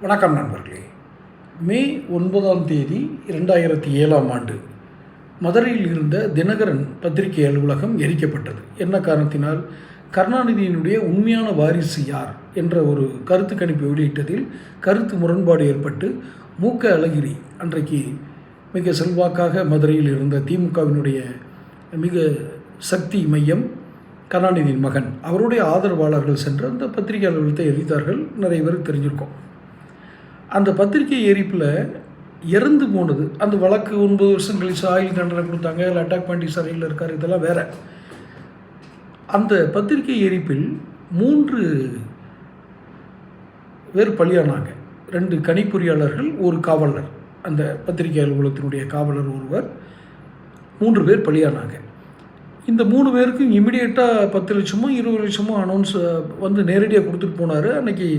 வணக்கம் நண்பர்களே. மே 9 2007 மதுரையில் இருந்த தினகரன் பத்திரிகை அலுவலகம் எரிக்கப்பட்டது. என்ன காரணத்தினால்? கருணாநிதியினுடைய உண்மையான வாரிசு யார் என்ற ஒரு கருத்து கணிப்பு வெளியிட்டதில் கருத்து முரண்பாடு ஏற்பட்டு மூக்க அழகிரி அன்றைக்கு மிக செல்வாக்காக மதுரையில் இருந்த திமுகவினுடைய மிக சக்தி மையம் கருணாநிதியின் மகன் அவருடைய ஆதரவாளர்கள் சென்று அந்த பத்திரிகை அலுவலகத்தை எரித்தார்கள். நிறைய பேருக்கு தெரிஞ்சிருக்கும். அந்த பத்திரிகை எரிப்பில் இறந்து போனது அந்த வழக்கு 9 வருஷம் கழிச்சு ஆயுள் தண்டனை கொடுத்தாங்க. இல்லை அட்டாக் பண்ணி சிறையில் இருக்கார், இதெல்லாம் வேற. அந்த பத்திரிகை எரிப்பில் 3 பேர் பலியானாங்க. 2 கணிப்பொறியாளர்கள், ஒரு காவலர், அந்த பத்திரிகை அலுவலகத்தினுடைய காவலர் ஒருவர், 3 பேர் பலியானாங்க. இந்த 3 பேருக்கும் இமிடியேட்டாக 10 லட்சமோ 20 லட்சமோ அனௌன்ஸ் வந்து நேரடியாக கொடுத்துட்டு போனார். அன்றைக்கி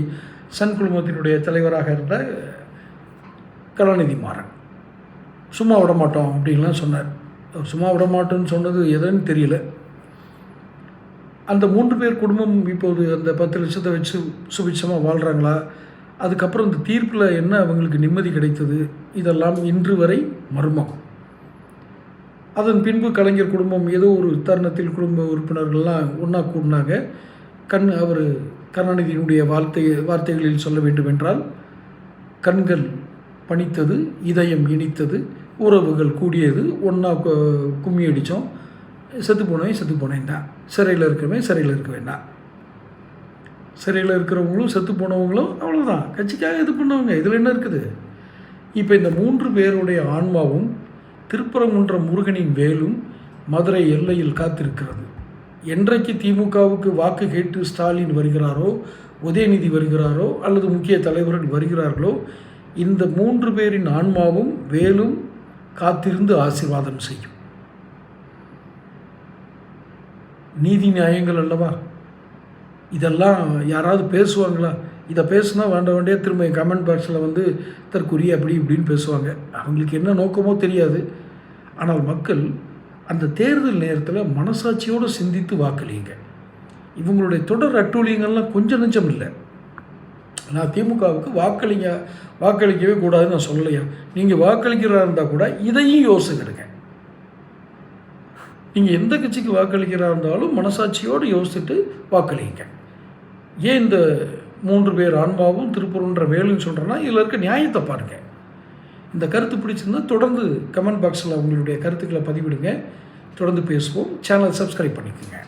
சன் குழுமத்தினுடைய தலைவராக இருந்த கலாநிதி மாறன். சும்மா விட மாட்டோம் அப்படின்லாம் சொன்னார். சும்மா விட மாட்டோன்னு சொன்னது எதுன்னு தெரியல. அந்த 3 பேர் குடும்பம் இப்போது அந்த 10 லட்சத்தை வச்சு சுபிட்சமாக வாழ்கிறாங்களா? அதுக்கப்புறம் இந்த தீர்ப்பில் என்ன அவங்களுக்கு நிம்மதி கிடைத்தது? இதெல்லாம் இன்று வரை மர்மம். அதன் பின்பு கலைஞர் குடும்பம் ஏதோ ஒரு தருணத்தில் குடும்ப உறுப்பினர்கள்லாம் ஒன்றா கூடினாங்க. அவர் கருணாநிதியினுடைய வார்த்தைகளில் சொல்ல வேண்டும் என்றால், கண்கள் பணித்தது, இதயம் இனித்தது, உறவுகள் கூடியது, ஒன்றா கும்மி அடித்தோம், செத்து போனேன் தான். சிறையில் இருக்கவன் சிறையில் இருக்க வேண்டாம். சிறையில் இருக்கிறவங்களும் செத்து போனவங்களும் அவ்வளோதான், கட்சிக்காக இது பண்ணவங்க. இதில் என்ன இருக்குது? இப்போ இந்த 3 பேருடைய ஆன்மாவும் திருப்பரங்குன்றம் முருகனின் வேலும் மதுரை எல்லையில் காத்திருக்கிறது. என்றைக்கு திமுகவுக்கு வாக்கு கேட்டு ஸ்டாலின் வருகிறாரோ, உதயநிதி வருகிறாரோ, அல்லது முக்கிய தலைவர்கள் வருகிறார்களோ, இந்த 3 பேரின் ஆன்மாவும் வேலும் காத்திருந்து ஆசீர்வாதம் செய்யும். நீதி நியாயங்கள் அல்லவா? இதெல்லாம் யாராவது பேசுவாங்களா? இதை பேசுனா வேண்டிய திரும்ப கமெண்ட் பாக்ஸில் வந்து தற்கொரிய அப்படி இப்படின்னு பேசுவாங்க. அவங்களுக்கு என்ன நோக்கமோ தெரியாது. ஆனால் மக்கள் அந்த தேர்தல் நேரத்தில் மனசாட்சியோடு சிந்தித்து வாக்களிங்க. இவங்களுடைய தொடர் அட்டூழியங்கள்லாம் கொஞ்சம் நஞ்சம் இல்லை. நான் திமுகவுக்கு வாக்களிக்கவே கூடாதுன்னு நான் சொல்லலையா? நீங்கள் வாக்களிக்கிறதா இருந்தால் கூட இதையும் யோசிச்சுக்கிடுங்க. நீங்கள் எந்த கட்சிக்கு வாக்களிக்கிறதா இருந்தாலும் மனசாட்சியோடு யோசிச்சுட்டு வாக்களிங்க. ஏன் இந்த 3 பேர் ஆன்மாவும் திருப்பூர்ன்ற வேலுன்னு சொல்கிறேன்னா, இதில் இருக்க நியாயத்தை பாருங்கள். இந்த கருத்து பிடிச்சிருந்தா தொடர்ந்து கமெண்ட் பாக்ஸில் உங்களுடைய கருத்துக்களை பதிவிடுங்க. தொடர்ந்து பேசுவோம். சேனல் சப்ஸ்கிரைப் பண்ணிக்கோங்க.